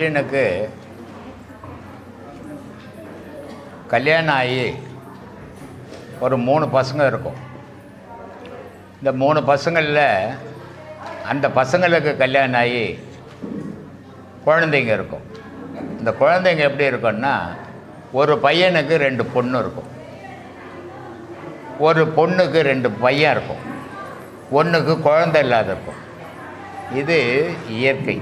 மனுஷனுக்கு கல்யாணம் ஆகி ஒரு 3 பசங்க இருக்கும். இந்த 3 பசங்களில் அந்த பசங்களுக்கு கல்யாணம் ஆகி குழந்தைங்க இருக்கும். இந்த குழந்தைங்க எப்படி இருக்குன்னா, ஒரு பையனுக்கு 2 பொண்ணு இருக்கும், ஒரு பொண்ணுக்கு 2 பையன் இருக்கும், ஒன்றுக்கு குழந்தை இல்லாத இருக்கும். இது இயற்கை.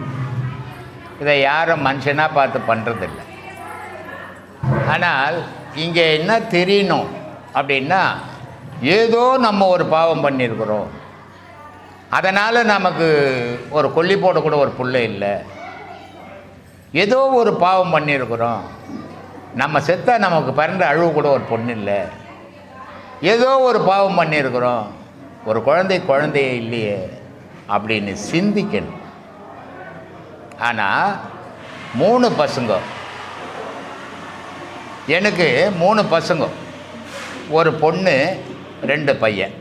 இதை யாரும் மனுஷனாக பார்த்து பண்ணுறதில்லை. ஆனால் இங்கே என்ன தெரியணும் அப்படின்னா, ஏதோ நம்ம ஒரு பாவம் பண்ணியிருக்கிறோம், அதனால் நமக்கு ஒரு கொல்லி போடக்கூட ஒரு பிள்ளை இல்லை, ஏதோ ஒரு பாவம் பண்ணியிருக்கிறோம், நம்ம செத்தா நமக்கு பிறந்த அழுவு கூட ஒரு பொண்ணு இல்லை, ஏதோ ஒரு பாவம் பண்ணியிருக்கிறோம், ஒரு குழந்தையே இல்லையே அப்படின்னு சிந்திக்கணும். ஆனால் 3 பசங்க, எனக்கு 3 பசங்க, ஒரு பொண்ணு 2 பையன்.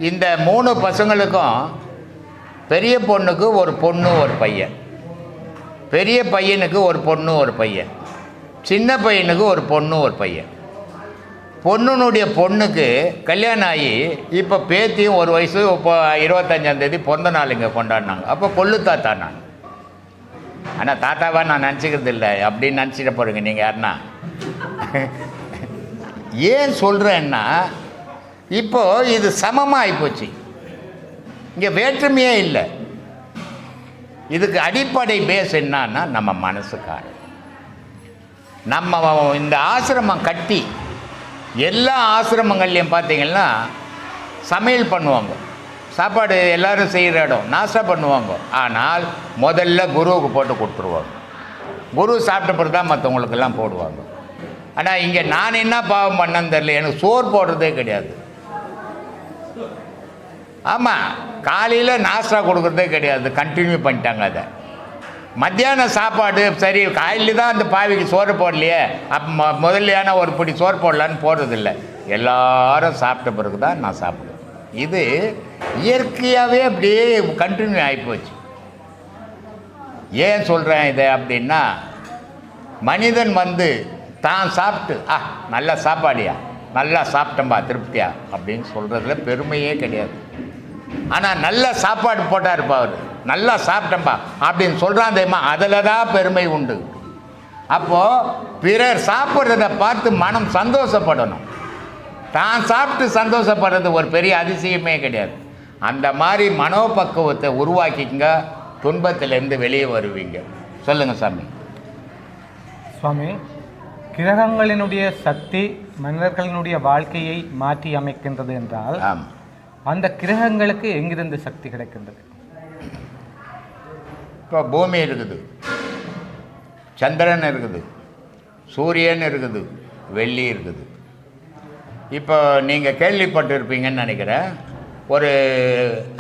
இந்த 3 பசங்களுக்கும் பெரிய பொண்ணுக்கு ஒரு பொண்ணு ஒரு பையன், பெரிய பையனுக்கு ஒரு பொண்ணு ஒரு பையன், சின்ன பையனுக்கு ஒரு பொண்ணு ஒரு பையன். பொண்ணுனுடைய பொண்ணுக்கு கல்யாணம் ஆகி இப்போ பேத்தியும் ஒரு வயசு, இப்போ 25ஆம் தேதி பிறந்த நாள் இங்கே கொண்டாடினாங்க. அப்போ கொள்ளு தாத்தா நான். ஆனால் தாத்தாவா நான் நினச்சிக்கிறது இல்லை, அப்படின்னு நினச்சிட போகிறீங்க நீங்கள் யாருன்னா. ஏன் சொல்கிறேன்னா, இப்போது இது சமமாக ஆகிப்போச்சு, இங்கே வேற்றுமையே இல்லை. இதுக்கு அடிப்படை பேஸ் என்னன்னா நம்ம மனசுக்கார. நம்ம இந்த ஆசிரமம் கட்டி எல்லா ஆசிரமங்கள்லையும் பார்த்தீங்கன்னா சமையல் பண்ணுவாங்க, சாப்பாடு எல்லோரும் செய்கிற இடம், நாஸ்டா பண்ணுவாங்க. ஆனால் முதல்ல குருவுக்கு போட்டு கொடுத்துருவாங்க, குரு சாப்பிட்ட பிறகு தான் மற்றவங்களுக்கெல்லாம் போடுவாங்க. ஆனால் இங்கே நான் என்ன பாவம் பண்ணேன்னு தெரியல, எனக்கு சோறு போடுறதே கிடையாது. ஆமாம், காலையில் நாஸ்டா கொடுக்குறதே கிடையாது, கண்டினியூ பண்ணிட்டாங்க அதை. மத்தியானம் சாப்பாடு சரி, காலையில் தான் அந்த பாவிக்கு சோறு போடலையே, அப்போ முதல்லையான ஒரு பிடி சோறு போடலான்னு போடுறதில்லை, எல்லாரும் சாப்பிட்ட பிறகு தான் நான் சாப்பிடுவேன். இது இயற்கையாகவே அப்படியே கண்டினியூ ஆகிப்போச்சு. ஏன் சொல்கிறேன் இதை அப்படின்னா, மனிதன் தான் சாப்பிட்டு நல்லா சாப்பாடியா, நல்லா சாப்பிட்டம்பா திருப்தியா அப்படின்னு சொல்கிறதுல பெருமையே கிடையாது. ஆனால் நல்ல சாப்பாடு போட்டால் இருப்பா, அவர் நல்லா சாப்பிட்டம்பா அப்படின்னு சொல்கிறான் தெரியுமா, அதில் தான் பெருமை உண்டு. அப்போது பிறர் சாப்பிட்றத பார்த்து மனம் சந்தோஷப்படணும், தான் சாப்பிட்டு சந்தோஷப்படுறது ஒரு பெரிய அதிசயமே கிடையாது. அந்த மாதிரி மனோபக்குவத்தை உருவாக்கிங்க, துன்பத்திலேருந்து வெளியே வருவீங்க. சொல்லுங்கள் சாமி. சுவாமி, கிரகங்களினுடைய சக்தி மனிதர்களினுடைய வாழ்க்கையை மாற்றி அமைக்கின்றது என்றால், அந்த கிரகங்களுக்கு எங்கிருந்து சக்தி கிடைக்கின்றது? இப்போ பூமி இருக்குது, சந்திரன் இருக்குது, சூரியன் இருக்குது, வெள்ளி இருக்குது. இப்போ நீங்கள் கேள்விப்பட்டிருப்பீங்கன்னு நினைக்கிறேன், ஒரு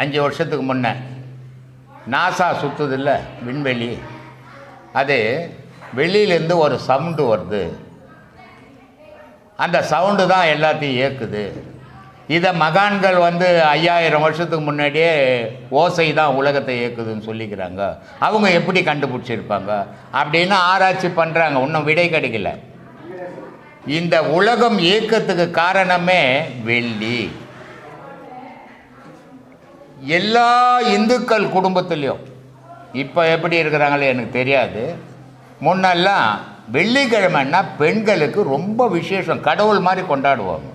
5 வருஷத்துக்கு முன்னே நாசா சுற்றுதில்ல விண்வெளி, அது வெளியிலேருந்து ஒரு சவுண்டு வருது, அந்த சவுண்டு தான் எல்லாத்தையும் இயக்குது. இதை மகான்கள் 5000 வருஷத்துக்கு முன்னாடியே ஓசை தான் உலகத்தை இயக்குதுன்னு சொல்லிக்கிறாங்க. அவங்க எப்படி கண்டுபிடிச்சிருப்பாங்க அப்படின்னு ஆராய்ச்சி பண்ணுறாங்க, இன்னும் விடை கிடைக்கல. இந்த உலகம் இயக்கத்துக்கு காரணமே வெள்ளி. எல்லா இந்துக்கள் குடும்பத்துலேயும் இப்போ எப்படி இருக்கிறாங்களோ எனக்கு தெரியாது, முன்னெல்லாம் வெள்ளிக்கிழமைன்னா பெண்களுக்கு ரொம்ப விசேஷம், கடவுள் மாதிரி கொண்டாடுவாங்க.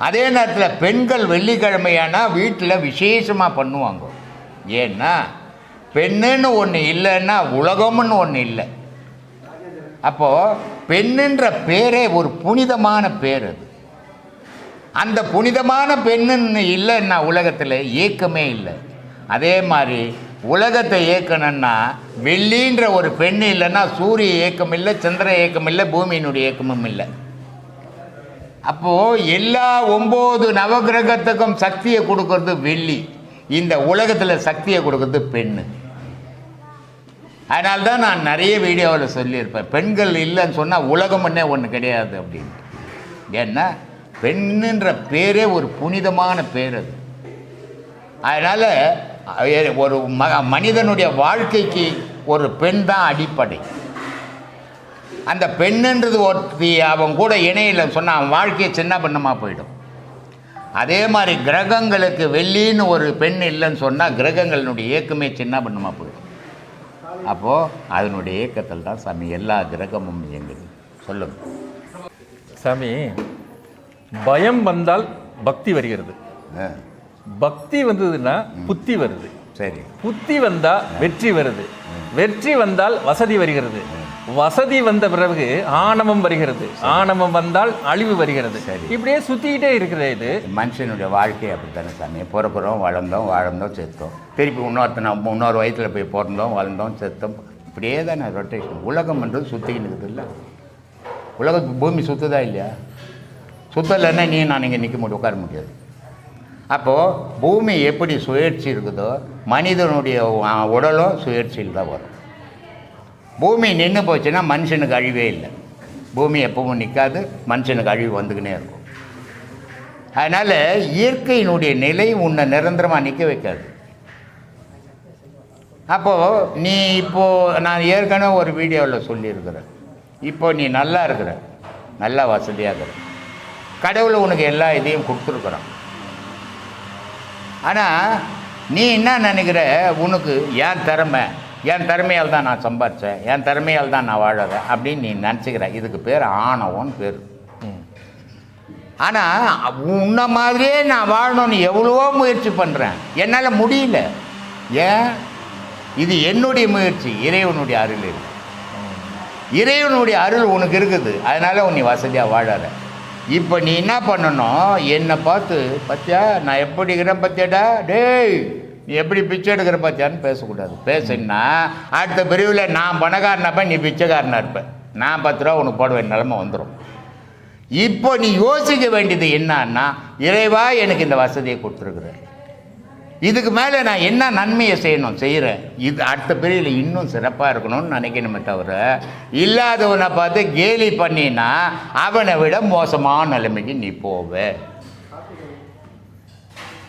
அதே நேரத்தில் பெண்கள் வெள்ளிக்கிழமையானா வீட்டில் விசேஷமாக பண்ணுவாங்க. ஏன்னா பெண்ணுன்னு ஒன்று இல்லைன்னா உலகம்னு ஒன்று இல்லை. அப்போது பெண்ணுன்ற பேரே ஒரு புனிதமான பேர். அது அந்த புனிதமான பெண்ணுன்னு இல்லைன்னா உலகத்தில் இயக்கமே இல்லை. அதே மாதிரி உலகத்தை இயக்கணும்னா வெள்ளின்ற ஒரு பெண்ணு இல்லைன்னா சூரிய இயக்கம் இல்லை, சந்திர இயக்கம் இல்லை, பூமியினுடைய இயக்கமும் இல்லை. அப்போது எல்லா 9 நவகிரகத்துக்கும் சக்தியை கொடுக்கறது வெள்ளி, இந்த உலகத்தில் சக்தியை கொடுக்கறது பெண்ணு. அதனால்தான் நான் நிறைய வீடியோவில் சொல்லியிருப்பேன், பெண்கள் இல்லைன்னு சொன்னால் உலகம்னே ஒன்று கிடையாது அப்படின்னு. ஏன்னா பெண்ணுன்ற பேரே ஒரு புனிதமான பேர். அது அதனால் ஒரு மனிதனுடைய வாழ்க்கைக்கு ஒரு பெண் தான் அடிப்படை. அந்த பெண்ணுன்றது ஒருத்தி அவன் கூட இணையில்லைன்னு சொன்னால் அவன் வாழ்க்கையை சின்ன பின்னமாக போயிடும். அதே மாதிரி கிரகங்களுக்கு வெள்ளின்னு ஒரு பெண் இல்லைன்னு சொன்னால் கிரகங்களினுடைய இயக்கமே சின்ன பின்னமாக போயிடும். அப்போது அதனுடைய இயக்கத்தில் தான் சாமி எல்லா கிரகமும் இயங்குது. சொல்லுங்க சாமி. பயம் வந்தால் பக்தி வருகிறது, பக்தி வந்ததுன்னா புத்தி வருது, சரி, புத்தி வந்தா வெற்றி வருது, வெற்றி வந்தால் வசதி வருகிறது, வசதி வந்த பிறகு ஆணவம் வருகிறது, ஆணவம் வந்தால் அழிவு வருகிறது. சரி, இப்படியே சுத்திக்கிட்டே இருக்கிறது. இது மனுஷனுடைய வாழ்க்கை அப்படித்தானே சாமி. பிறக்கிறோம், வாழ்ந்தோம், செத்தோம், திருப்பி இன்னொரு வயசில் போய் பிறந்தோம், வளர்ந்தோம், செத்தோம். இப்படியே தானே ரொட்டேஷன். உலகம்ன்றது சுற்றிக்கிட்டு இருக்குது இல்லை? உலகத்துக்கு பூமி சுற்றுதா இல்லையா? சுற்றலைன்னா நான் இங்கே நிற்க முடியும், உட்கார முடியாது. அப்போது பூமி எப்படி சுழற்சி இருக்குதோ மனிதனுடைய உடலும் சுழற்சியில் தான் வரும். பூமி நின்று போச்சுன்னா மனுஷனுக்கு அழிவே இல்லை. பூமி எப்பவும் நிற்காது, மனுஷனுக்கு அழிவு வந்துக்கினே இருக்கும். அதனால் இயற்கையினுடைய நிலை உன்னை நிரந்தரமாக நிற்க வைக்காது. அப்போது நீ இப்போது நான் ஏற்கனவே ஒரு வீடியோவில் சொல்லியிருக்கிறேன், இப்போது நீ நல்லா இருக்கிற, நல்லா வசதியாக இருக்கிற, கடவுள் உனக்கு எல்லா இதையும் கொடுத்துருக்குறான். ஆனால் நீ என்ன நினைக்கிற, உனக்கு என் திறமையால் தான் நான் சம்பாதிச்சேன், என் திறமையால் தான் நான் வாழறேன் அப்படின்னு நீ நினச்சிக்கிற. இதுக்கு பேர் ஆணவம்னு பேர். ஆனால் உன்ன மாதிரியே நான் வாழணும்னு எவ்வளவோ முயற்சி பண்ணுறேன், என்னால் முடியல. ஏன்? இது என்னுடைய முயற்சி, இறைவனுடைய அருள் இருக்குது. இறைவனுடைய அருள் உனக்கு இருக்குது, அதனால் நீ வசதியாக வாழற. இப்போ நீ என்ன பண்ணணும், என்னை பார்த்து பார்த்தியா நான் எப்படி இருக்கிறேன் பார்த்தியாடா, டேய் நீ எப்படி பிச்சை எடுக்கிற பார்த்தியான்னு பேசக்கூடாது. பேசுன்னா அடுத்த பிரிவில் நான் பணக்காரனாப்ப நீ பிச்சைக்காரனாக இருப்பேன், நான் 10 ரூபா உனக்கு போட வேண்டிய நிலைமை வந்துடும். இப்போ நீ யோசிக்க வேண்டியது என்னன்னா, இறைவா எனக்கு இந்த வசதியை கொடுத்துருக்குறேன், இதுக்கு மேலே நான் என்ன நன்மையை செய்கிறேன், இது அடுத்த பிரிவில் இன்னும் சிறப்பாக இருக்கணும்னு நினைக்கணுமே தவிர இல்லாதவனை பார்த்து கேலி பண்ணினா அவனை விட மோசமான நிலைமைக்கு நீ போவே.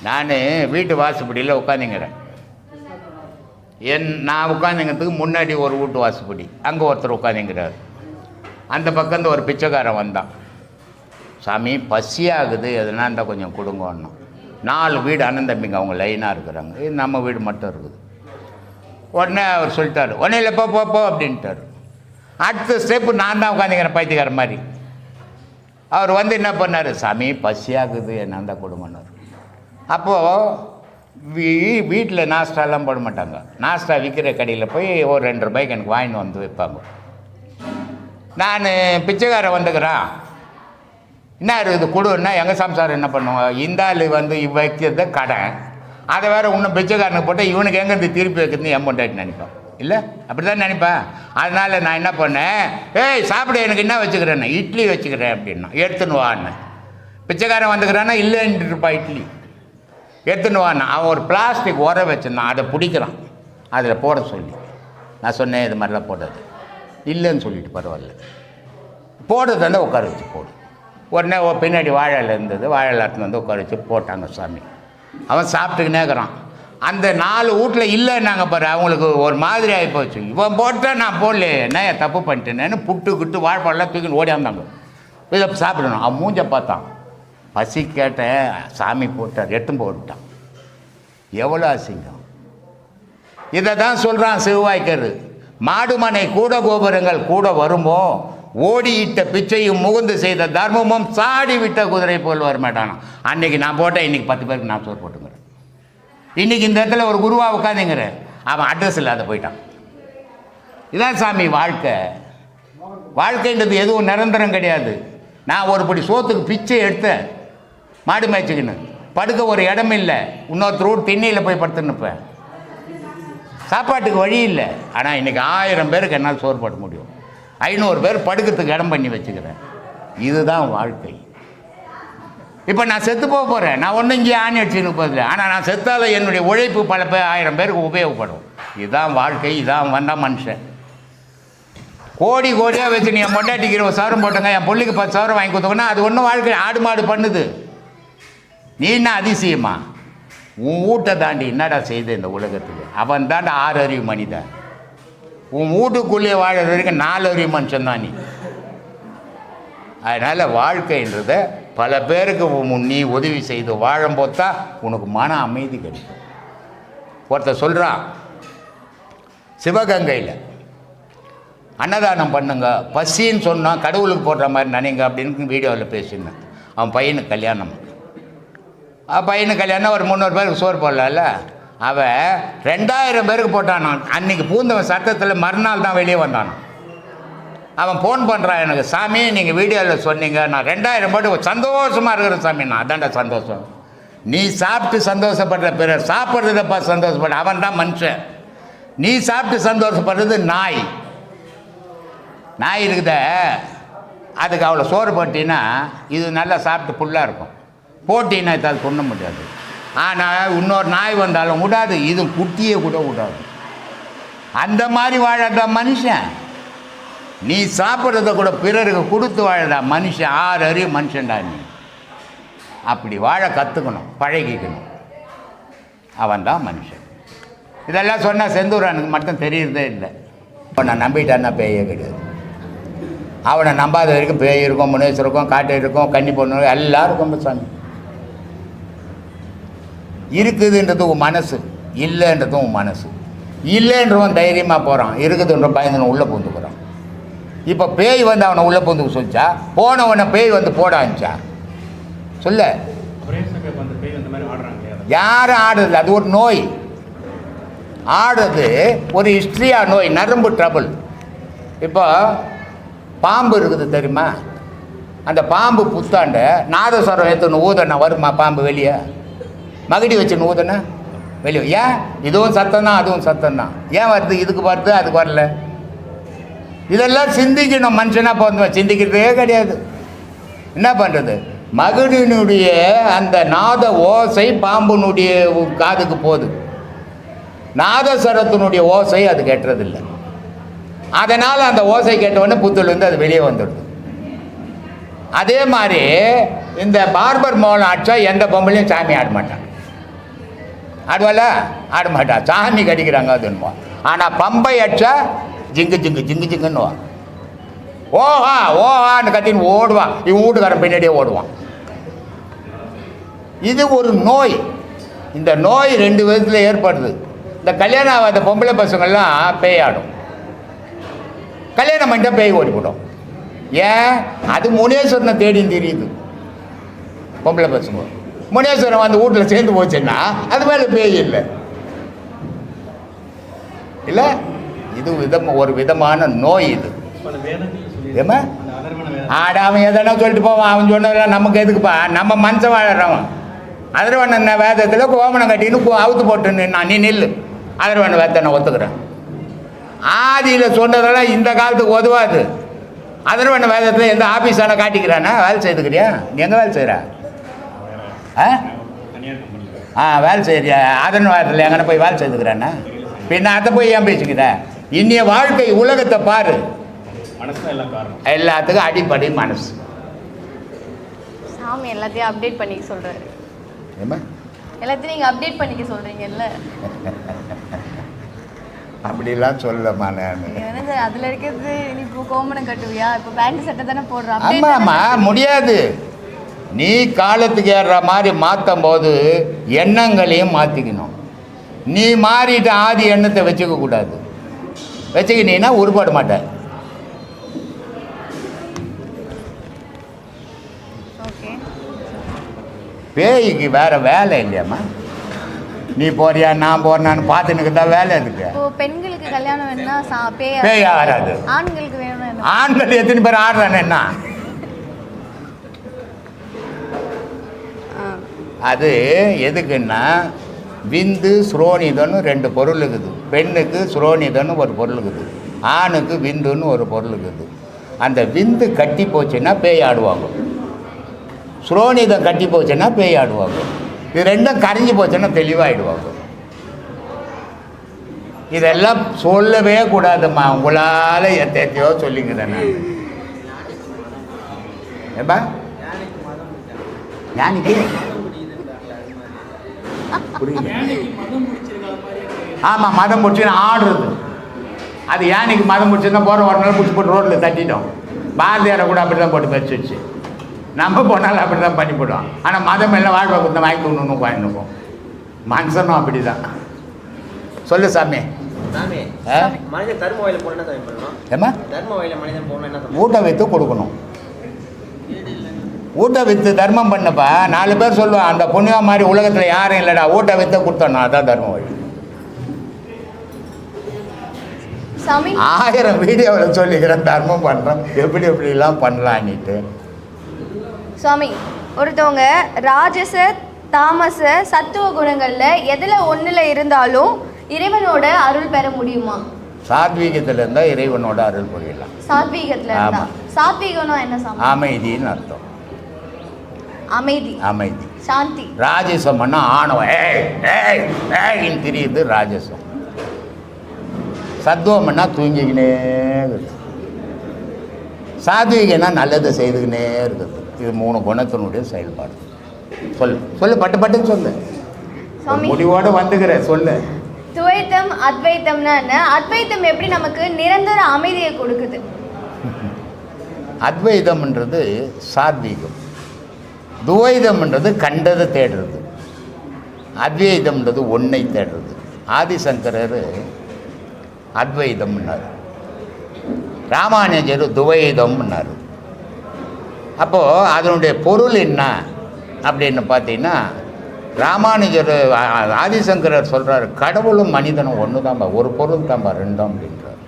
நான் வீட்டு வாசப்படியில் உட்காந்துங்கிறேன். நான் உட்காந்துங்கிறதுக்கு முன்னாடி ஒரு வீட்டு வாசப்படி, அங்கே ஒருத்தர் உட்காந்துங்கிறார். அந்த பக்கம் ஒரு பிச்சைக்காரன் வந்தான். சாமி பசியாகுது, எதுனா இருந்தால் கொஞ்சம் கொடுங்கன்னு. 4 வீடு அண்ணன் தம்பிங்க அவங்க லைனாக இருக்கிறாங்க, இது நம்ம வீடு மட்டும் இருக்குது. உடனே அவர் சொல்லிட்டார், உடனே இல்லை போ அப்படின்ட்டார். அடுத்த ஸ்டெப்பு நான் தான் உட்காந்துக்கிறேன் பைத்தியக்கார மாதிரி. அவர் வந்து என்ன பண்ணார், சாமி பசியாகுது என்ன தான் கொடுங்கன்னார். அப்போது வீட்டில் நாஸ்டாலாம் போட மாட்டாங்க, நாஸ்டா விற்கிற கடையில் போய் ஒரு 2 ரூபாய்க்கு எனக்கு வாங்கிட்டு வந்து வைப்பாங்க. நான் பிச்சைக்காரன் வந்துக்கிறேன், என்ன இருக்குது கொடுன்னா எங்கள் சம்சாரம் என்ன பண்ணுவாங்க, இந்த ஆள் வந்து வைக்கிறது கடன், அதை வேறு இன்னும் பிச்சைக்காரனுக்கு போட்டால் இவனுக்கு எங்கேருந்து திருப்பி வைக்கிறதுன்னு என் பொண்டாட்டி நினைப்பான் இல்லை? அப்படி தான் நினைப்பேன். அதனால் நான் என்ன பண்ணேன், ஏய் சாப்பிட எனக்கு என்ன வச்சுக்கிறேன்னு, இட்லி வச்சுக்கிறேன் அப்படின்னா எடுத்துன்னு வான்னு. பிச்சைக்காரன் வந்துக்கிறான்னா இல்லைன்ட்டு இருப்பா, இட்லி எடுத்துன்னு வான்னு. அவன் ஒரு பிளாஸ்டிக் உர வச்சுருந்தான், அதை பிடிக்கிறான், அதில் போட சொல்லி. நான் சொன்னேன் இது மாதிரிலாம் போடாது, இல்லைன்னு சொல்லிட்டு பரவாயில்ல, போடுறது வந்து உட்கார வச்சு போடு. உடனே பின்னாடி வாழையில் இருந்தது, வாழைலாட்டில் வந்து உட்கார வச்சு போட்டாங்க சாமி. அவன் சாப்பிட்டுக்கினே இருக்கிறான். அந்த 4 வீட்டில் இல்லைன்னாங்க பாரு, அவங்களுக்கு ஒரு மாதிரி ஆகி போச்சு. இவன் போட்டால் நான் போடல, என்ன தப்பு பண்ணிட்டேன்னு புட்டு வாழைப்பழம்லாம் தூக்கின்னு ஓடியாந்தாங்க. இதை சாப்பிடணும். அவன் மூஞ்ச பார்த்தான், பசி கேட்டேன், சாமி போட்டார், எடுத்து போட்டான். எவ்வளோ அசிங்கம்! இதை தான் சொல்கிறான் சிவவாய்க்கர், மாடுமனை கூட கோபுரங்கள் கூட வருமோ, ஓடியிட்ட பிச்சையும் முகுந்து செய்த தர்மமும் சாடி விட்ட குதிரை போல் வரமாட்டானா. அன்றைக்கி நான் போட்டேன், இன்றைக்கி 10 பேருக்கு நான் சோறு போட்டுங்கிறேன். இன்றைக்கி இந்த இடத்துல ஒரு குருவாக உட்காந்துங்கிறேன், அவன் அட்ரஸ் இல்லாத போயிட்டான். இதான் சாமி வாழ்க்கை. வாழ்க்கைன்றது எதுவும் நிரந்தரம் கிடையாது. நான் ஒரு படி சோத்துக்கு பிச்சை எடுத்தேன், மாடு மேய்ச்சிக்கின்னு படுக்க ஒரு இடம் இல்லை, இன்னொருத்தர் வீட்டு திண்ணையில் போய் படுத்துன்னுப்பேன், சாப்பாட்டுக்கு வழி இல்லை. ஆனால் இன்றைக்கி 1000 பேருக்கு என்னால் சோறு போட முடியும், 500 பேர் படுக்கிறதுக்கு இடம் பண்ணி வச்சுக்கிறேன். இதுதான் வாழ்க்கை. இப்போ நான் செத்து போக போகிறேன், நான் ஒன்றும் இங்கே ஆணி அடிச்சுன்னு போதில்லை, ஆனால் நான் செத்தாலும் என்னுடைய உழைப்பு பல பேர் 1000 பேருக்கு உபயோகப்படும். இதுதான் வாழ்க்கை, இதான் வந்தால் மனுஷன். கோடியாக வச்சு நீ என் பொண்டாட்டிக்கு 20 சவரம் போட்டங்க, என் பொண்ணுக்கு 10 சவரம் வாங்கி கொடுத்தோன்னா அது ஒன்றும் வாழ்க்கை. ஆடு மாடு பண்ணுது, நீ என்ன அதிசயமா? உன் வீட்டை தாண்டி என்னடா செய்த இந்த உலகத்துக்கு? அவன் தாண்டா 6 அறிவு மனிதன். உன் வீட்டுக்குள்ளேயே வாழறது வரைக்கும் 4 அறிவு மனுஷன்தான் நீ. அதனால் வாழ்க்கைன்றத பல பேருக்கு நீ உதவி செய்து வாழும்போது தான் உனக்கு மன அமைதி கிடைக்கும். ஒருத்தர் சொல்கிறான், சிவகங்கையில் அன்னதானம் பண்ணுங்க, பசின்னு சொன்னால் கடவுளுக்கு போடுற மாதிரி நினைங்க அப்படின்னு வீடியோவில் பேசியிருந்தேன். அவன் பையனுக்கு கல்யாணம், பையனுக்கு கல்யாணம் ஒரு 300 பேருக்கு சோறு போடல. அவன் 2000 பேருக்கு போட்டான். அன்றைக்கி பூந்தவன் சத்தத்தில் மறுநாள் தான் வெளியே வந்தான். அவன் ஃபோன் பண்ணுறான் எனக்கு, சாமி நீங்கள் வீடியோவில் சொன்னீங்க, நான் 2000 போட்டு சந்தோஷமாக இருக்கிற சாமி. நான் அதான்டா சந்தோஷம். நீ சாப்பிட்டு சந்தோஷப்படுற பிறர் சாப்பிட்றதப்பா சந்தோஷப்பட, அவன் தான் மனுஷன். நீ சாப்பிட்டு சந்தோஷப்படுறது நாய். நாய் இருக்குத, அதுக்கு அவ்வளோ சோறு போட்டின்னா இது நல்லா சாப்பிட்டு ஃபுல்லாக இருக்கும். போட்டின்னா இதால் கொண்டு முடியாது. ஆனால் இன்னொரு நாய் வந்தாலும் விடாது, இது குட்டியே கூட விடாது. அந்த மாதிரி வாழாத மனுஷன். நீ சாப்பிட்றத கூட பிறருக்கு கொடுத்து வாழதா மனுஷன். 6 அறிவு மனுஷன்டா நீ. அப்படி வாழ கற்றுக்கணும், பழகிக்கணும். அவன் தான் மனுஷன். இதெல்லாம் சொன்னால் செந்தூரானுக்கு மட்டும் தெரியறதே இல்லை. அவனை நம்பிட்டான்னா பேயே கிடையாது. அவனை நம்பாத வரைக்கும் பேய் இருக்கும், முனேஸ்வரம் இருக்கும், காட்டு இருக்கும், கன்னி பொண்ணு எல்லாருக்கும் சாமி. இருக்குதுன்றது உன் மனசு, இல்லைன்றதும் உன் மனசு. இல்லைன்றவன் தைரியமாக போகிறான், இருக்குதுன்ற பயந்து உள்ளே பூந்து போகிறான். இப்போ பேய் வந்து அவனை உள்ளே பூந்துக்கு சொல்லிச்சா, போனவனை பேய் வந்து போடாச்சா சொல்ல? யாரும் ஆடுறது, அது ஒரு நோய். ஆடுறது ஒரு ஹிஸ்ட்ரியா நோய், நரம்பு ட்ரபிள். இப்போ பாம்பு இருக்குது தெரியுமா? அந்த பாம்பு புத்தாண்ட நாதஸ்வரம் ஏற்றுன்னு ஊதனா வருமா பாம்பு வெளியே? மகடி வச்சுன்னு ஊதனா வெளியே? ஏன்? இதுவும் சத்தம் தான், அதுவும் சத்தம் தான். ஏன் வருது? இதுக்கு வருது, அதுக்கு வரல. இதெல்லாம் சிந்திக்கணும். மனுஷனாக போதும் சிந்திக்கிறதே கிடையாது. என்ன பண்ணுறது? மகடினுடைய அந்த நாத ஓசை பாம்புனுடைய காதுக்கு போகுது, நாதஸ்வரத்தினுடைய ஓசை அது கேட்டுறதில்லை. அதனால் அந்த ஓசை கேட்டவுடனே புத்துலேருந்து அது வெளியே வந்துடுது. அதே மாதிரி இந்த பார்பர் மோளம் அடிச்சா எந்த பொம்பளையும் சாமி ஆட மாட்டான். ஆடுவால? ஆட மாட்டா. சாமி கடிக்கிறாங்க அதுன்னுவா. ஆனால் பம்பை அடிச்சா ஜிங்கு ஜிங்கு ஜிங்கு ஜிங்குன்னுவா. ஓஹா ஓஹான்னு கத்தின்னு ஓடுவான். இவன் வீட்டுக்காரன் பின்னாடியே ஓடுவான். இது ஒரு நோய். இந்த நோய் 2 விதத்தில் ஏற்படுது. இந்த கல்யாணம் ஆகாத பொம்பளை பசங்கள்லாம் பேய் ஆடும். கல்யாணம் பண்ணிட்டால் பேய் ஓடிவிடும். ஏன்? அது முனேஸ்வரனை தேடின்னு தெரியுது. பொம்பளை பசங்க முனேஸ்வரன் வந்து வீட்டில் சேர்ந்து போச்சுன்னா அது மேலே பேய் இல்லை. இல்லை, இது ஒரு விதமான நோய். இது ஏமா அவன் எதனா சொல்லிட்டு போவான். அவன் சொன்னதெல்லாம் நமக்கு எதுக்குப்பா? நம்ம மனுஷன் வாழறவன். அதர்வண்ண வேதத்தில் கோமணம் கட்டின்னு அவுத்து போட்டு நான் நீ நில்லு. அதர்வண்ண வேதத்தை நான் ஒத்துக்கிறேன். ஆதியில் சொன்னதெல்லாம் இந்த காலத்துக்கு உதவாது. அதர்வண்ண வேதத்தில் எந்த ஆஃபீஸான காட்டிக்கிறானா? வேலை செய்துக்கிறியா? நீ எங்கே வேலை செய்கிற? வேலை செய்கிறியா? அதர்வண்ண வேதத்தில் எங்கன்னா போய் வேலை செய்துக்கிறானா? பின்ன அதை போய் ஏன் பேசிக்கிற? இன்னைய வாழ்க்கை உலகத்தை பாரு. எல்லாத்துக்கும் அடிப்படை மனசு. சாமி எல்லாத்தையும் அப்டேட் பண்ணிக்க சொல்றாரு. ஏமா எல்லாத்தையும் நீங்க அப்டேட் பண்ணிக்க சொல்றீங்கல்ல? அப்படிலாம் சொல்லமா நான். எனக்கு அதுல இருக்கிறது நீ இப்போ கோமணம் கட்டுவியா? இப்போ பேண்ட் சட்டை தானே போடுற. ஆமாம்மா, முடியாது. நீ காலத்துக்கு ஏறுற மாதிரி மாற்றும் போது எண்ணங்களையும் மாற்றிக்கணும். நீ மாறிட்டு ஆதி எண்ணத்தை வச்சுக்க கூடாது. வச்சுக்கினீன்னா உருப்பட மாட்டேன். பேய்க்கு வேற வேலை இல்லையாம்மா? நீ போறியா நான் போறேன்னு பார்த்துனுக்கு தான் வேலை இருக்கு. பெண்களுக்கு கல்யாணம் வேணும்னா பேய் ஆறாது. ஆண்களுக்கு வேணும். ஆண்கள் எத்தனை பேர் ஆடுறானே என்ன? அது எதுக்குன்னா விந்து சுரோனிதன்னு 2 பொருள் இருக்குது. பெண்ணுக்கு சுரோனிதன்னு ஒரு பொருள் இருக்குது, ஆணுக்கு விந்துன்னு ஒரு பொருள் இருக்குது. அந்த விந்து கட்டி போச்சுன்னா பேய் ஆடுவாங்க, சுரோனிதம் கட்டி போச்சுன்னா பேய் ஆடுவாங்க. இது 2ம் கரைஞ்சி போச்சுன்னா தெளிவாகிடுவாங்க. இதெல்லாம் சொல்லவே கூடாதும்மா. உங்களால் எத்தையோ சொல்லிக்கிறேன் நான். ஏப்பா ஞானிக்கு புரியுது? ஆமாம், மதம் முடிச்சு ஆடுறது. அது யானைக்கு மதம் பிடிச்சிருந்தா போகிற ஒரு நாள் பிடிச்சி போட்டு ரோட்டில் தட்டிட்டோம். பாரதியாரை கூட அப்படி தான் போட்டு பறிச்சு வச்சு நம்ம போனாலும் அப்படி தான் பண்ணி போடுவோம். ஆனால் மதம் எல்லாம் வாழ்க்கை கொடுத்தா வாங்கி ஒன்று வாங்கினுக்கும். மனுஷனும் அப்படி தான். சொல்லு சாமி. மனிதன் தர்ம வயல போனா என்ன பண்ணணும்? ஏமா தர்ம வயல மனிதன் போனா என்ன? ஊட்ட வித்து கொடுக்கணும். ஊட்ட வித்து தர்மம் பண்ணப்பா 4 பேர் சொல்லுவான், அந்த புண்ணியா மாதிரி உலகத்தில் யாரும் இல்லைடா, ஊட்ட வித்து கொடுத்தோன்னா அதான் தர்ம வழி. சாமி 1000 வீடியோவில் சொல்லிக்கிறேன் தர்மம் பண்ணுறோம் எப்படி எப்படிலாம் பண்ணலான்னுட்டு. சுவாமி, ஒருத்தவங்க ராஜச தாமச சத்துவ குணங்கள்ல எதுல ஒண்ணுல இருந்தாலும் இறைவனோட அருள் பெற முடியுமா? சாத்வீகத்தில் இருந்தால் இறைவனோட அருள் புரியலாம். சாத்வீகத்துல இருந்தா. சாத்வீகம்னா என்ன சாமி? அமைதின்னு அர்த்தம். அமைதி, அமைதி. சாந்தி. ராஜசம்னா ஆணவம், ஏன்னு தெரியுது ராஜசம். சத்துவம்னா தூங்கிக்கினே இருக்குது. சாத்வீகனா நல்லதை செய்துக்கினே இருக்குது. இது 3 குணத்தினுடைய செயல்பாடு. சொல்லு பட்டு பட்டுன்னு சொல்லு. முடிவோடு வந்துக்கிற சொல்லு. துவைத்தம் அத்வைத்தம்னா என்ன? அத்வைத்தம் எப்படி நமக்கு நிரந்தர அமைதியை கொடுக்குது? அத்வைதம்ன்றது சாத்வீகம், துவைதம்ன்றது கண்டதை தேடுறது, அத்வைதம்ன்றது ஒன்றை தேடுறது. ஆதிசங்கரர் அத்வைதம்னார், ராமானுஜர் துவைதம்னார். அப்போது அதனுடைய பொருள் என்ன அப்படின்னு பார்த்தீங்கன்னா, ராமானுஜர் ஆதிசங்கரர் சொல்கிறார், கடவுளும் மனிதனும் ஒன்று தான்பா, ஒரு பொருள் தான்பா, ரெண்டும் அப்படின்றார்.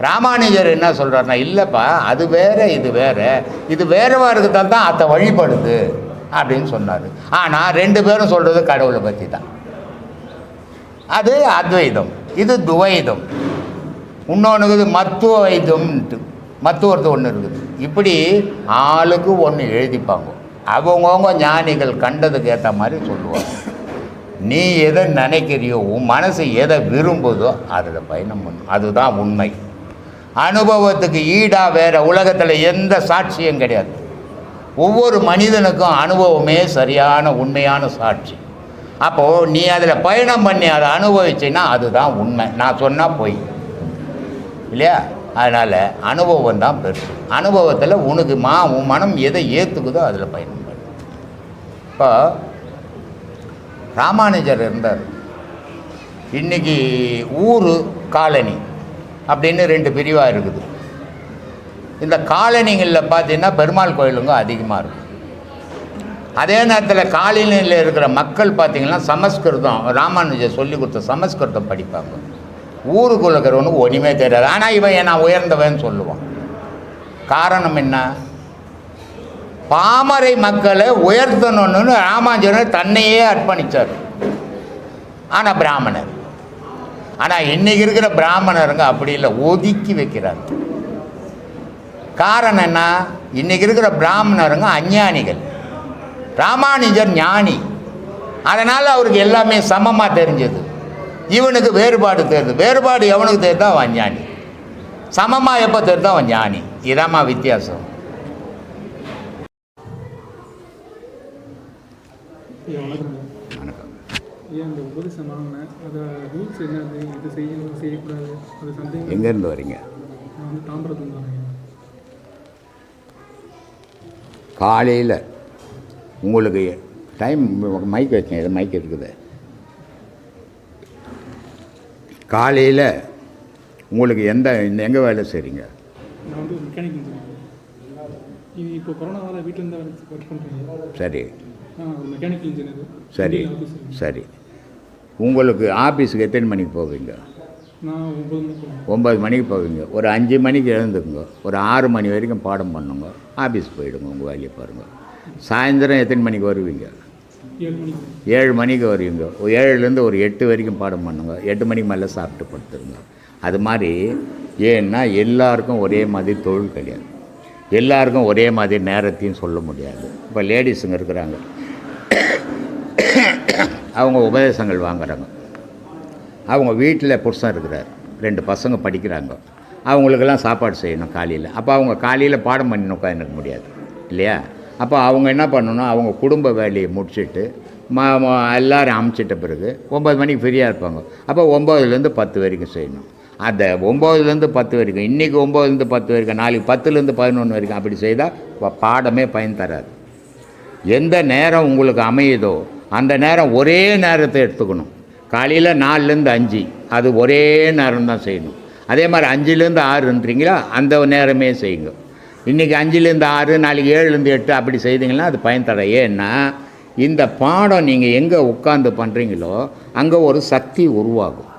ராமானுஜர் என்ன சொல்கிறாருன்னா, இல்லைப்பா அது வேற இது வேற, இது வேறவா இருக்குதான் தான் அதை வழிபடுது அப்படின்னு சொன்னார். ஆனால் 2 பேரும் சொல்கிறது கடவுளை பற்றி தான். அது அத்வைதம், இது துவைதம். இன்னொன்று மத்துவ வைத்தம்ன்ட்டு மத்துவத்து ஒன்று இருக்குது. இப்படி ஆளுக்கு ஒன்று எழுதிப்பாங்க. அவங்கவுங்க ஞானிகள் கண்டதுக்கு ஏற்ற மாதிரி சொல்லுவாங்க. நீ எதை நினைக்கிறியோ, உன் மனசு எதை விரும்புதோ அதில் பயணம் பண்ணும். அதுதான் உண்மை. அனுபவத்துக்கு ஈடாக வேறு உலகத்தில் எந்த சாட்சியும் கிடையாது. ஒவ்வொரு மனிதனுக்கும் அனுபவமே சரியான உண்மையான சாட்சி. அப்போது நீ அதில் பயணம் பண்ணி அதை அனுபவிச்சின்னா அதுதான் உண்மை. நான் சொன்னால் போய் இல்லையா? அதனால் அனுபவம் தான் பெருசு. அனுபவத்தில் உனக்கு உன் மனம் எதை ஏற்றுக்குதோ அதில் பயணம் பண்ணு. இப்போ ராமானுஜர் இருந்தார். இன்றைக்கி ஊர் காலனி அப்படின்னு 2 பிரிவாக இருக்குது. இந்த காலனிகளில் பார்த்தீங்கன்னா பெருமாள் கோயிலுங்க அதிகமாக இருக்கும். அதே நேரத்தில் காலனியில் இருக்கிற மக்கள் பார்த்திங்கன்னா சமஸ்கிருதம், ராமானுஜர் சொல்லி கொடுத்த சமஸ்கிருதம் படிப்பாங்க. ஊருக்குள்ள இருக்கிறவனுக்கு ஒன்றுமே தெரியாது. ஆனால் இவன் நான் உயர்ந்தவன் சொல்லுவான். காரணம் என்ன? பாமரை மக்களை உயர்த்தணும்னு ராமானுஜர் தன்னையே அர்ப்பணித்தார். ஆனால் பிராமணர். ஆனால் இன்றைக்கி இருக்கிற பிராமணருங்க அப்படி இல்லை, ஒதுக்கி வைக்கிறாங்க. காரணம் என்ன? இன்றைக்கி இருக்கிற பிராமணருங்க அஞ்ஞானிகள், ராமானுஜர் ஞானி. அதனால் அவருக்கு எல்லாமே சமமாக தெரிஞ்சது. இவனுக்கு வேறுபாடு தெரியுது. வேறுபாடு எவனுக்கு தெரியுதோ அவன் ஞானி. சமமாக எப்போ தெரியுதோ அவன் ஞானி. இதாம்மா வித்தியாசம். வணக்கம். எங்கேருந்து வரீங்க? காலையில் உங்களுக்கு டைம் மைக் வச்சேன், இது மைக் இருக்குது. காலையில் உங்களுக்கு எங்கே வேலை செய்கிறீங்க? நான் வந்து மெக்கானிக் இன்ஜினியர். இப்போ கொரோனாவால் வீட்டிலேருந்து ஒர்க் பண்ணுறேன். சரி. Mechanical engineer. சரி சரி. உங்களுக்கு ஆஃபீஸுக்கு எத்தனை மணிக்கு போவீங்க? நான் 9 மணிக்கு போவேன். 9 மணிக்கு போவீங்க. ஒரு 5 மணிக்கு எழுந்துக்குங்க. ஒரு 6 மணி வரைக்கும் பாடம் பண்ணுங்க. ஆஃபீஸ் போயிடுங்க, உங்கள் வேலையை பாருங்கள். சாயந்தரம் எத்தனை மணிக்கு வருவீங்க? 7 மணிக்கு. 7 மணிக்கு வருவீங்க. 7லேருந்து ஒரு 8 வரைக்கும் பாடம் பண்ணுங்க. 8 மணிக்கு மேலே சாப்பிட்டு படுத்துருங்க. அது மாதிரி. ஏன்னா எல்லாருக்கும் ஒரே மாதிரி தொழில் கிடையாது, எல்லாருக்கும் ஒரே மாதிரி நேரத்தையும் சொல்ல முடியாது. இப்போ லேடிஸுங்க இருக்கிறாங்க, அவங்க உபதேசங்கள் வாங்குறாங்க. அவங்க வீட்டில் புருஷன் இருக்கிறார், 2 பசங்க படிக்கிறாங்க, அவங்களுக்கெல்லாம் சாப்பாடு செய்யணும் காலையில். அப்போ அவங்க காலையில் பாடம் பண்ணி உட்காந்துருக்க முடியாது இல்லையா? அப்போ அவங்க என்ன பண்ணணும், அவங்க குடும்ப வேலையை முடிச்சுட்டு எல்லோரும் அமுச்சிட்ட பிறகு 9 மணிக்கு ஃப்ரீயாக இருப்பாங்க. அப்போ 9லேருந்து 10 வரைக்கும் செய்யணும். அந்த 9லேருந்து 10 வரைக்கும், இன்றைக்கி 9லேருந்து 10 வரைக்கும், நாளைக்கு 10லேருந்து 11 வரைக்கும் அப்படி செய்தால் பாடமே பயன் தராது. எந்த நேரம் உங்களுக்கு அமையுதோ அந்த நேரம் ஒரே நேரத்தை எடுத்துக்கணும். காலையில் 4லேருந்து 5 அது ஒரே நேரம் தான் செய்யணும். அதே மாதிரி 5லேருந்து 6ன்றீங்களா அந்த நேரமே செய்யுங்க. இன்றைக்கி 5லேருந்து 6, நாளைக்கு 7லேருந்து 8 அப்படி செய்தீங்கன்னா அது பயன் தர. ஏன்னா இந்த பாடம் நீங்கள் எங்கே உட்காந்து பண்ணுறீங்களோ அங்கே ஒரு சக்தி உருவாகும்.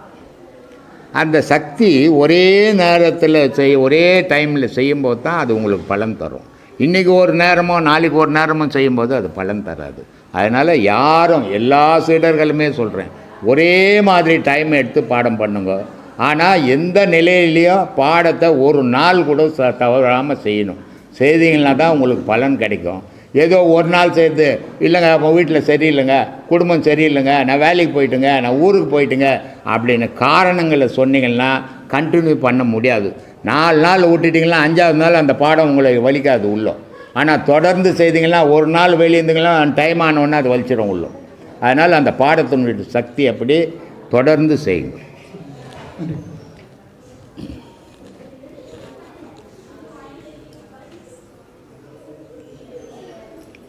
அந்த சக்தி ஒரே நேரத்தில் ஒரே டைமில் செய்யும்போது தான் அது உங்களுக்கு பலன் தரும். இன்றைக்கி ஒரு நேரமோ நாளைக்கு ஒரு நேரமோ செய்யும்போது அது பலன் தராது. அதனால் யாரும் எல்லா சீடர்களுமே சொல்கிறேன், ஒரே மாதிரி டைம் எடுத்து பாடம் பண்ணுங்க. ஆனால் எந்த நிலையிலையும் பாடத்தை ஒரு நாள் கூட தவறாமல் செய்யணும். செய்தீங்கன்னா தான் உங்களுக்கு பலன் கிடைக்கும். ஏதோ ஒரு நாள் சேர்த்து இல்லைங்க உங்கள் வீட்டில் சரியில்லைங்க, குடும்பம் சரியில்லைங்க, நான் வேலைக்கு போயிட்டுங்க, நான் ஊருக்கு போயிட்டுங்க அப்படின்னு காரணங்களை சொன்னீங்கன்னா கண்டினியூ பண்ண முடியாது. 4 நாள் விட்டுட்டிங்கன்னா 5ஆவது நாள் அந்த பாடம் உங்களுக்கு வலிக்காது உள்ளம். ஆனால் தொடர்ந்து செய்தீங்கன்னா ஒரு நாள் வெளியிருந்தீங்கன்னா டைம் ஆனோன்னா அது வலிச்சிடும் உள்ளம். அதனால் அந்த பாடத்தினுடைய சக்தி அப்படி தொடர்ந்து செய்யுங்க.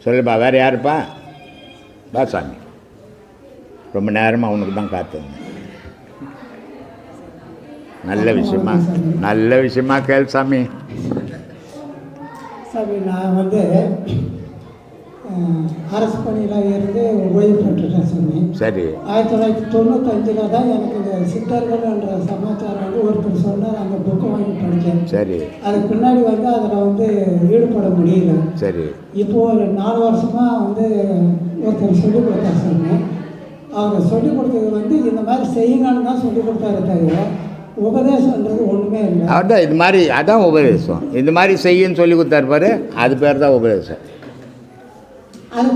சொல்லுப்பா, வேறு யாருப்பா? பா சாமி, ரொம்ப நேரமாக அவனுக்கு தான் காத்துங்க. நல்ல விஷயமா கேள் சாமி. சாமி, நான் வந்து அரசு பணியில் இருந்து ஓய்வு பெற்றுட்டேன் சாமி. சரி. 1995 தான் எனக்கு இந்த சித்தர்கள் என்ற சமாச்சாரம் வந்து ஒருத்தர் சொன்னார். அந்த புக்கை வாங்கி படித்தேன். சரி. அதுக்கு பின்னாடி வந்து அதில் வந்து ஈடுபட முடியல. சரி. இப்போது ஒரு 4 வருஷமாக வந்து ஒருத்தர் சொல்லிக் கொடுத்தார் சாமி. அவங்க சொல்லிக் கொடுத்தது வந்து இந்த மாதிரி செய்யுங்கன்னு தான் சொல்லிக் கொடுத்தாரு தவிர உபதேசன்றது ஒன்றுமே இல்லை. அதான் இது மாதிரி, அதான் உபதேசம். இந்த மாதிரி செய்யுன்னு சொல்லி கொடுத்தாரு பாரு, அது பேர் தான் உபதேசம். அது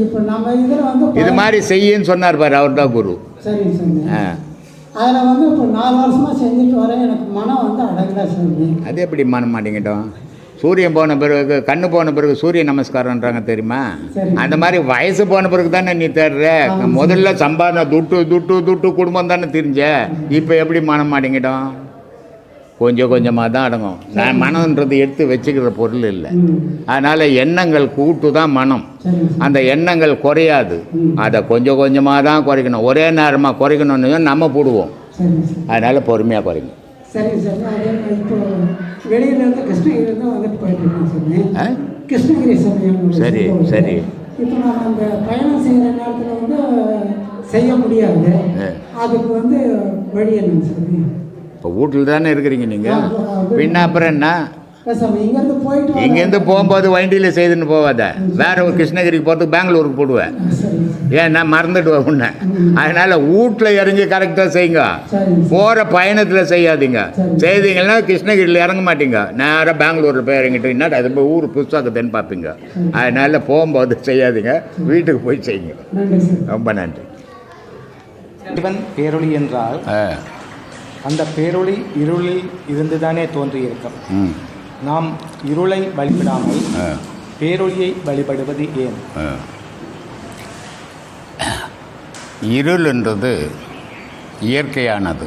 இப்போ நம்ம இதில் வந்து இது மாதிரி செய்யுன்னு சொன்னார் பாரு, அவர் தான் குரு. சரி சாமி. அதில் வந்து இப்போ 4 வருஷமாக செஞ்சுட்டு வரேன். எனக்கு மனம் வந்து அடங்கல சாமி. அது எப்படி மனம் மாட்டேங்கிட்டோம்? சூரியன் போன பிறகு, கண்ணு போன பிறகு சூரிய நமஸ்காரன்றாங்க தெரியுமா? அந்த மாதிரி வயசு போன பிறகு தானே நீ தேடுற. முதல்ல சம்பாதனை துட்டு குடும்பம் தானே தெரிஞ்ச. இப்போ எப்படி மனம் மாட்டேங்கிட்டோம்? கொஞ்சம் கொஞ்சமாக தான் அடங்கும். நான் மனம்ன்றது எடுத்து வச்சுக்கிற பொருள் இல்லை. அதனால் எண்ணங்கள் கூட்டு தான் மனம். அந்த எண்ணங்கள் குறையாது. அதை கொஞ்சம் கொஞ்சமாக தான் குறைக்கணும். ஒரே நேரமாக குறைக்கணும்னு நம்ம போடுவோம். அதனால் பொறுமையாக குறைங்க. சரி சார். அதே மாதிரி இப்போ வெளியிலேருந்து கிருஷ்ணகிரிலேருந்து வந்துட்டு போயிட்டுருக்கோம் சார். கிருஷ்ணகிரி சார். சரி சரி. இப்போ நம்ம அந்த பயணம் செய்கிற நேரத்தில் வந்து செய்ய முடியாது. அதுக்கு வந்து வழி என்னங்க சார்? இப்போ வீட்டில் தானே இருக்கிறீங்க நீங்கள், பின்ன அப்புறம் என்ன? இங்கேருந்து போகும்போது வண்டியில் செய்துன்னு போவாத. வேற ஒரு கிருஷ்ணகிரிக்கு போகிறதுக்கு பெங்களூருக்கு போடுவேன். ஏன்னா மறந்துடுவேன் உன்னை. அதனால் வீட்டில் இறங்கி கரெக்டாக செய்யுங்க. போகிற பயணத்தில் செய்யாதீங்க. செய்தீங்கன்னா கிருஷ்ணகிரியில் இறங்க மாட்டீங்க, நேராக பெங்களூரில் போய் இறங்கிட்டீங்கன்னா அது போய் ஊர் புதுசாக்குதுன்னு பார்ப்பீங்க. அதனால் போகும்போது செய்யாதீங்க, வீட்டுக்கு போய் செய்யுங்க. ரொம்ப நன்றி. இவன் பேரொளி என்றால் அந்த பேரொளி இருளில் இருந்துதானே தோன்றியிருக்கும். நாம் இருளை வழிபடாமல் பேரொளியை வழிபடுவது ஏன்? இருள் என்றது இயற்கையானது,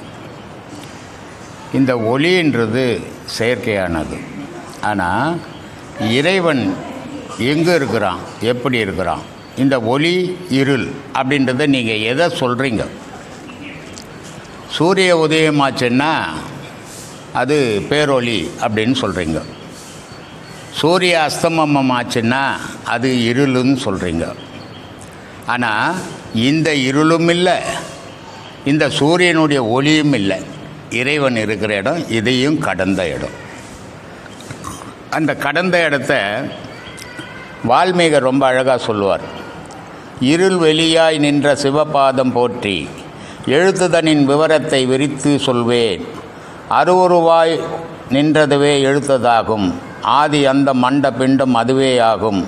இந்த ஒளின்றது செயற்கையானது. ஆனால் இறைவன் எங்கே இருக்கிறான், எப்படி இருக்கிறான்? இந்த ஒளி இருள் அப்படின்றத நீங்கள் எதை சொல்கிறீங்க? சூரிய உதயமாச்சுன்னா அது பேரொளி அப்படின்னு சொல்கிறீங்க. சூரிய அஸ்தமம் ஆச்சுன்னா அது இருளுன்னு சொல்கிறீங்க. ஆனால் இந்த இருளும் இல்லை, இந்த சூரியனுடைய ஒளியும் இல்லை. இறைவன் இருக்கிற இடம் இதையும் கடந்த இடம். அந்த கடந்த இடத்த வால்மீகர் ரொம்ப அழகாக சொல்லுவார். இருள் வெளியாய் நின்ற சிவபாதம் போற்றி எழுத்துதனின் விவரத்தை விரித்து சொல்வேன். அருவுருவாய் நின்றதுவே எழுத்ததாகும், ஆதி அந்த மண்ட பிண்டம் அதுவே ஆகும்.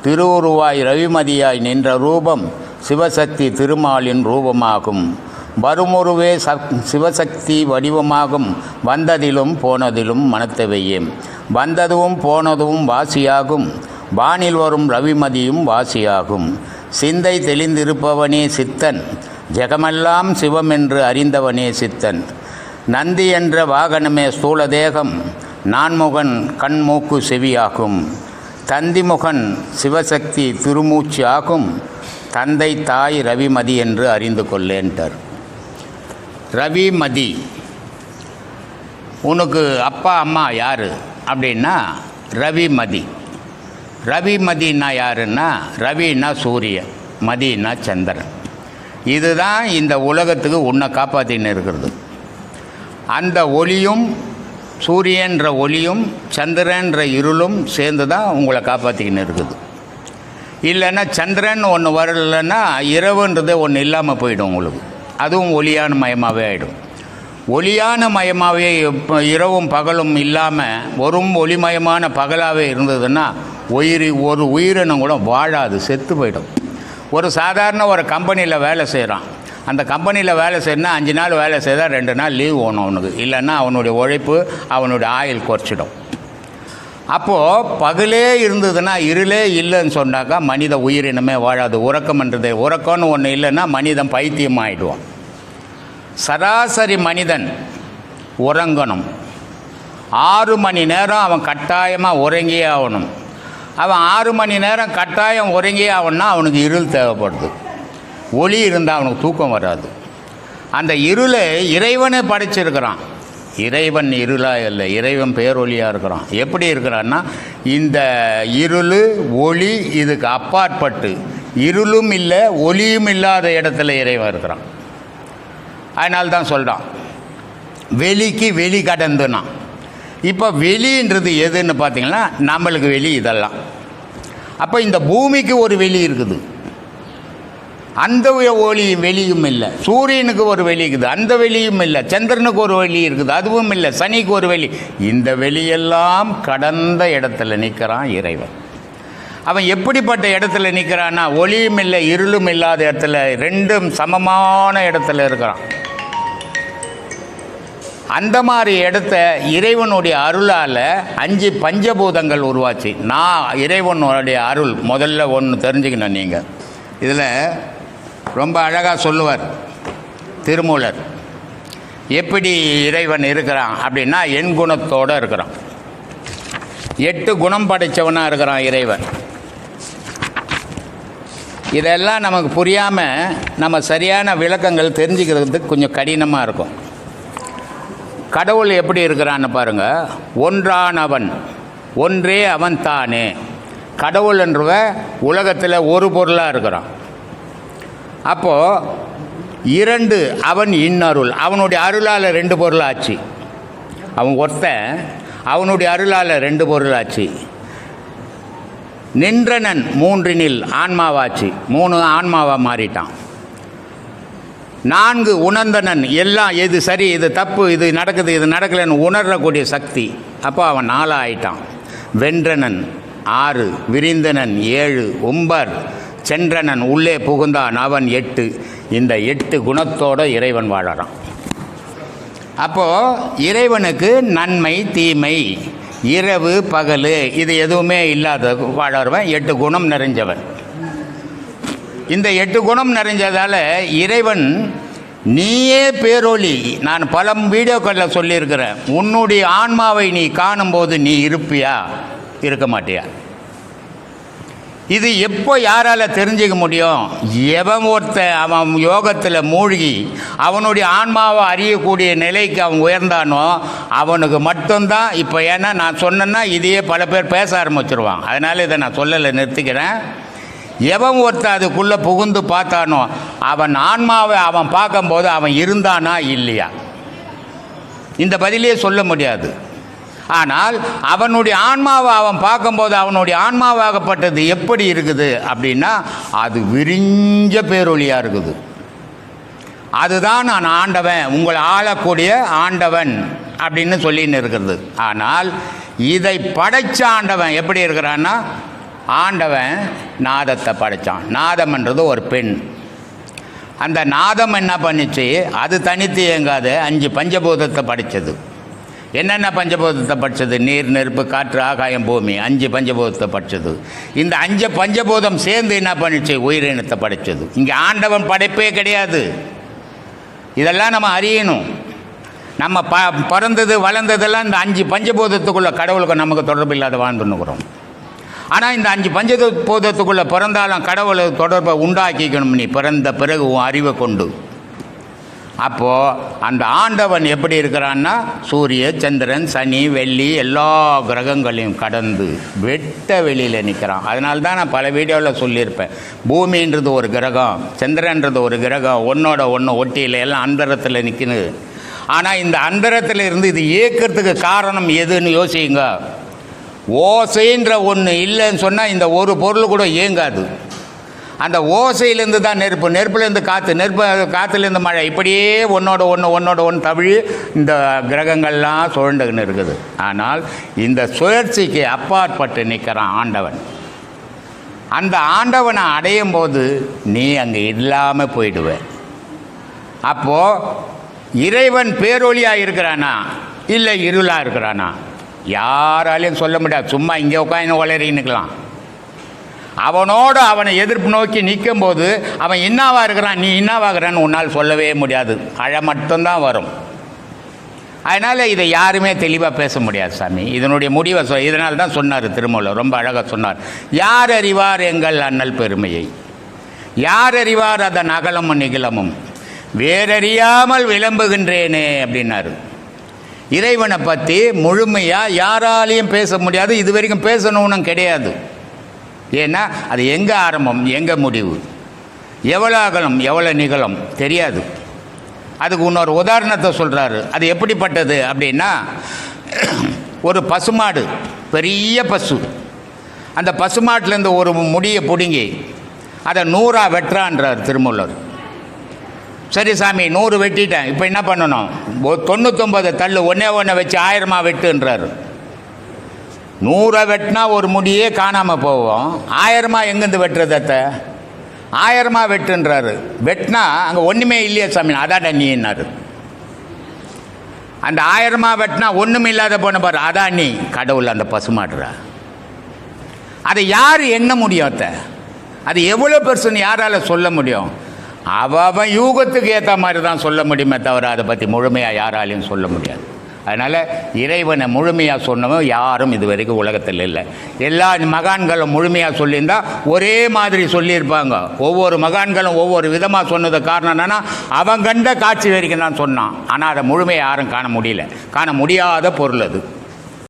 திருவுருவாய் ரவிமதியாய் நின்ற ரூபம் சிவசக்தி திருமாலின் ரூபமாகும். வருமுருவே சிவசக்தி வடிவமாகும், வந்ததிலும் போனதிலும் மனத்தவையும். வந்ததும் போனதும் வாசியாகும், வானில் வரும் ரவிமதியும் வாசியாகும். சிந்தை தெளிந்திருப்பவனே சித்தன், ஜெகமெல்லாம் சிவம் என்று அறிந்தவனே சித்தன். நந்தி என்ற வாகனமே ஸ்தூல தேகம், நான்முகன் கண்மூக்கு செவியாகும், தந்திமுகன் சிவசக்தி திருமூச்சு ஆகும், தந்தை தாய் ரவிமதி என்று அறிந்து கொள்ளேன்ட்டார். ரவிமதி, உனக்கு அப்பா அம்மா யார் அப்படின்னா ரவிமதி. ரவிமதினா யாருன்னா, ரவின்னா சூரியன், மதினா சந்திரன். இதுதான் இந்த உலகத்துக்கு உன்னை காப்பாற்றின்னு இருக்கிறது. அந்த ஒளியும் சூரியன்ற ஒளியும் சந்திரன்ற இருளும் சேர்ந்து தான் உங்களை காப்பாற்றிக்கின்னு இருக்குது. இல்லைன்னா சந்திரன் ஒன்று வரலைன்னா இரவுன்றது ஒன்று இல்லாமல் போயிடும் உங்களுக்கு. அதுவும் ஒளியான மயமாகவே ஆகிடும். ஒளியான மயமாகவே இரவும் பகலும் இல்லாமல் வெறும் ஒளிமயமான பகலாகவே இருந்ததுன்னா ஒரு உயிரினம் கூட வாழாது, செத்து போயிடும். ஒரு சாதாரண ஒரு கம்பெனியில் வேலை செய்கிறான். அந்த கம்பெனியில் வேலை செய்யணுன்னா 5 நாள் வேலை செய்தால் 2 நாள் லீவ் வேணும் அவனுக்கு. இல்லைன்னா அவனுடைய உழைப்பு, அவனுடைய ஆயுள் குறைச்சிடும். அப்போது பகலே இருந்ததுன்னா இருளே இல்லைன்னு சொன்னாக்கா மனித உயிரினமே வாழாது. உறக்கம்ன்றது, உறக்கம்னு ஒன்று இல்லைன்னா மனிதன் பைத்தியம் ஆகிடுவான். சராசரி மனிதன் உறங்கணும். 6 மணி நேரம் அவன் கட்டாயமாக உறங்கியே ஆகணும். அவன் 6 மணி நேரம் கட்டாயம் உறங்கியே ஆகணும்னா அவனுக்கு இருள் தேவைப்படுது. ஒளி இருந்தால் அவனுக்கு தூக்கம் வராது. அந்த இருளை இறைவனை படைச்சிருக்கிறான். இறைவன் இருளாக இல்லை, இறைவன் பேரொளியாக இருக்கிறான். எப்படி இருக்கிறான்னா, இந்த இருள் ஒளி இதுக்கு அப்பாற்பட்டு இருளும் இல்லை ஒளியும் இல்லாத இடத்துல இறைவன் இருக்கிறான். அதனால்தான் சொல்கிறான் வெளிக்கு வெளி கடந்துனா. இப்போ வெளின்றது எதுன்னு பார்த்தீங்கன்னா நம்மளுக்கு வெளி இதெல்லாம். அப்போ இந்த பூமிக்கு ஒரு வெளி இருக்குது, அந்த ஒளி வெளியும் இல்லை. சூரியனுக்கு ஒரு வெளி இருக்குது, அந்த வெளியும் இல்லை. சந்திரனுக்கு ஒரு வெளி இருக்குது, அதுவும் இல்லை. சனிக்கு ஒரு வெளி. இந்த வெளியெல்லாம் கடந்த இடத்துல நிற்கிறான் இறைவன். அவன் எப்படிப்பட்ட இடத்துல நிற்கிறான்னா, ஒளியும் இல்லை இருளும் இல்லாத இடத்துல, ரெண்டும் சமமான இடத்துல இருக்கிறான். அந்த மாதிரி இடத்த இறைவனுடைய அருளால் 5 பஞ்சபூதங்கள் உருவாச்சு. நான் இறைவனுடைய அருள் முதல்ல ஒன்று தெரிஞ்சுக்கணும். நீங்கள் இதில் ரொம்ப அழகாக சொல்லுவார் திருமூலர். எப்படி இறைவன் இருக்கிறான் அப்படின்னா, எண் குணத்தோடு இருக்கிறான். 8 குணம் படைத்தவனாக இருக்கிறான் இறைவன். இதெல்லாம் நமக்கு புரியாமல் நம்ம சரியான விளக்கங்கள் தெரிஞ்சுக்கிறதுக்கு கொஞ்சம் கடினமாக இருக்கும். கடவுள் எப்படி இருக்கிறான்னு பாருங்கள். ஒன்றானவன், ஒன்றே அவன் தானே. கடவுள் என்றவ உலகத்தில் ஒரு பொருளாக இருக்கிறான். அப்போது 2 அவன் இன்னருள், அவனுடைய அருளால் 2 பொருளாச்சு. அவன் ஒருத்தன், அவனுடைய அருளால் 2 பொருளாச்சு. நின்றனன் 3 ஆன்மாவாச்சு, 3 ஆன்மாவாக மாறிட்டான். 4 உணர்ந்தனன், எல்லாம் எது சரி இது தப்பு, இது நடக்குது இது நடக்கலைன்னு உணரக்கூடிய சக்தி. அப்போ அவன் 4 ஆயிட்டான். வென்றனன் 6, விரிந்தனன் 7, உம்பர் சென்றனன் உள்ளே புகுந்தான் அவன் 8. இந்த 8 குணத்தோடு இறைவன் வாழறான். அப்போது இறைவனுக்கு நன்மை தீமை இரவு பகல் இது எதுவுமே இல்லாத வாழறவன் 8 குணம் நிறைஞ்சவன். இந்த 8 குணம் நிறைஞ்சதால் இறைவன் நீயே பேரொளி. நான் பல வீடியோக்களில் சொல்லியிருக்கிறேன், உன்னுடைய ஆன்மாவை நீ காணும்போது நீ இருப்பியா, இருக்க மாட்டியா? இது எப்போ யாரால் தெரிஞ்சிக்க முடியும்? எவன் ஒருத்தன் அவன் யோகத்தில் மூழ்கி அவனுடைய ஆன்மாவை அறியக்கூடிய நிலைக்கு அவன் உயர்ந்தானோ அவனுக்கு மட்டும்தான். இப்போ ஏன்னா நான் சொன்னேன்னா இதையே பல பேர் பேச ஆரம்பிச்சிருவான். அதனால் இதை நான் சொல்லலை, நிறுத்திக்கிறேன். எவன் ஒருத்தன் அதுக்குள்ளே புகுந்து பார்த்தானோ அவன் ஆன்மாவை அவன் பார்க்கும்போது அவன் இருந்தானா இல்லையா, இந்த பதிலே சொல்ல முடியாது. ஆனால் அவனுடைய ஆன்மாவை அவன் பார்க்கும்போது அவனுடைய ஆன்மாவாகப்பட்டது எப்படி இருக்குது அப்படின்னா, அது விரிஞ்ச பேரொளியாக இருக்குது. அதுதான் நான் ஆண்டவன், உங்களை ஆளக்கூடிய ஆண்டவன் அப்படின்னு சொல்லின்னு இருக்கிறது. ஆனால் இதை படைச்ச ஆண்டவன் எப்படி இருக்கிறான்னா, ஆண்டவன் நாதத்தை படைத்தான். நாதம்ன்றது ஒரு பெண். அந்த நாதம் என்ன பண்ணிச்சு, அது தனித்து இயங்காது 5 பஞ்சபூதத்தை படைச்சது. என்னென்ன பஞ்சபூதத்தை படித்தது? நீர் நெருப்பு காற்று ஆகாயம் பூமி, 5 பஞ்சபூதத்தை படித்தது. இந்த 5 பஞ்சபூதம் சேர்ந்து என்ன பண்ணிச்சு? உயிரினத்தை படைச்சது. இங்கே ஆண்டவன் படைப்பே கிடையாது. இதெல்லாம் நம்ம அறியணும். நம்ம பிறந்தது வளர்ந்ததெல்லாம் இந்த 5 பஞ்சபூதத்துக்குள்ள கடவுளுக்கு நமக்கு தொடர்பு இல்லாத வாழ்ந்துன்னுக்குறோம். ஆனால் இந்த 5 பஞ்சபூதத்துக்குள்ளே பிறந்தாலும் கடவுளை தொடர்பை உண்டாக்கிக்கணும் நீ பிறந்த பிறகு உன் அறிவை கொண்டு. அப்போது அந்த ஆண்டவன் எப்படி இருக்கிறான்னா சூரிய சந்திரன் சனி வெள்ளி எல்லா கிரகங்களையும் கடந்து வெட்ட வெளியில் நிற்கிறான். அதனால தான் நான் பல வீடியோவில் சொல்லியிருப்பேன், பூமின்றது ஒரு கிரகம், சந்திரன்றது ஒரு கிரகம், ஒன்றோட ஒன்று ஒட்டியில் எல்லாம் அந்தரத்தில் நிற்குது. ஆனால் இந்த அந்தரத்தில் இருந்து இது இயக்கிறதுக்கு காரணம் எதுன்னு யோசிங்க. ஓசைன்ற ஒன்று இல்லைன்னு சொன்னால் இந்த ஒரு பொருள் கூட இயங்காது. அந்த ஓசையிலேருந்து தான் நெருப்பு, நெருப்புலேருந்து காற்று, காற்றுலேருந்து மழை, இப்படியே ஒன்றோட ஒன்று தவிழி இந்த கிரகங்கள்லாம் சுழண்டுன்னு இருக்குது. ஆனால் இந்த சுழற்சிக்கு அப்பாற்பட்டு நிற்கிறான் ஆண்டவன். அந்த ஆண்டவனை அடையும் போது நீ அங்கே இல்லாமல் போயிடுவ. அப்போது இறைவன் பேரொளியாக இருக்கிறானா இல்லை இருளாக இருக்கிறானா யாராலையும் சொல்ல முடியாது. சும்மா இங்கே உட்காந்து உளறின்னுக்கலாம். அவனோடு அவனை எதிர்ப்பு நோக்கி நிற்கும் போது அவன் இன்னாவாக இருக்கிறான், நீ இன்னாவாகிறான்னு உன்னால் சொல்லவே முடியாது. அழ மட்டும்தான் வரும். அதனால் இதை யாருமே தெளிவாக பேச முடியாது சாமி. இதனுடைய முடிவை இதனால் தான் சொன்னார் திருமூலர், ரொம்ப அழகாக சொன்னார். யார் அறிவார் எங்கள் அண்ணல் பெருமையை, யார் அறிவார் அதன் அகலமும் நிகழமும், வேறறியாமல் விளம்புகின்றேனே அப்படின்னாரு. இறைவனை பற்றி முழுமையாக யாராலையும் பேச முடியாது. இது வரைக்கும் பேசணும்னு கிடையாது. ஏன்னா அது எங்கே ஆரம்பம் எங்கே முடிவு, எவ்வளோ அகலம் எவ்வளோ நிகழும் தெரியாது. அதுக்கு இன்னொரு உதாரணத்தை சொல்கிறாரு. அது எப்படிப்பட்டது அப்படின்னா, ஒரு பசுமாடு, பெரிய பசு, அந்த பசுமாட்டிலேருந்து ஒரு முடியை பிடுங்கி அதை 100 வெட்டுறான்றார் திருமூலர். சரி சாமி 100 வெட்டிட்டேன், இப்போ என்ன பண்ணணும், 99 தள்ளு, ஒன்றே வச்சு 1000 வெட்டுன்றார். 100 வெட்டினா ஒரு முடியே காணாமல் போவோம், 1000 எங்கேருந்து வெட்டுறதத்தை, 1000 வெட்டுன்றாரு. வெட்டினா அங்கே ஒன்றுமே இல்லையா சாமி, அதாடா நீன்னாரு. அந்த 1000 வெட்டினா ஒன்றும் இல்லாத போன பாரு, அதான் நீ கடவுள் அந்த பசுமாடுறா. அதை யார் எண்ண முடியும், அது எவ்வளோ பெருசுன்னு யாரால் சொல்ல முடியும்? அவன் யூகத்துக்கு ஏற்ற மாதிரி தான் சொல்ல முடியுமே தவிர அதை பற்றி முழுமையாக யாராலையும் சொல்ல முடியாது. அதனால் இறைவனை முழுமையாக சொன்னவன் யாரும் இது வரைக்கும் உலகத்தில் இல்லை. எல்லா மகான்களும் முழுமையாக சொல்லியிருந்தால் ஒரே மாதிரி சொல்லியிருப்பாங்க. ஒவ்வொரு மகான்களும் ஒவ்வொரு விதமாக சொன்னது காரணம் என்னென்னா, அவன் கண்ட காட்சி வரைக்கும் தான் சொன்னான். ஆனால் அதை முழுமையாக யாரும் காண முடியல, காண முடியாத பொருள் அது.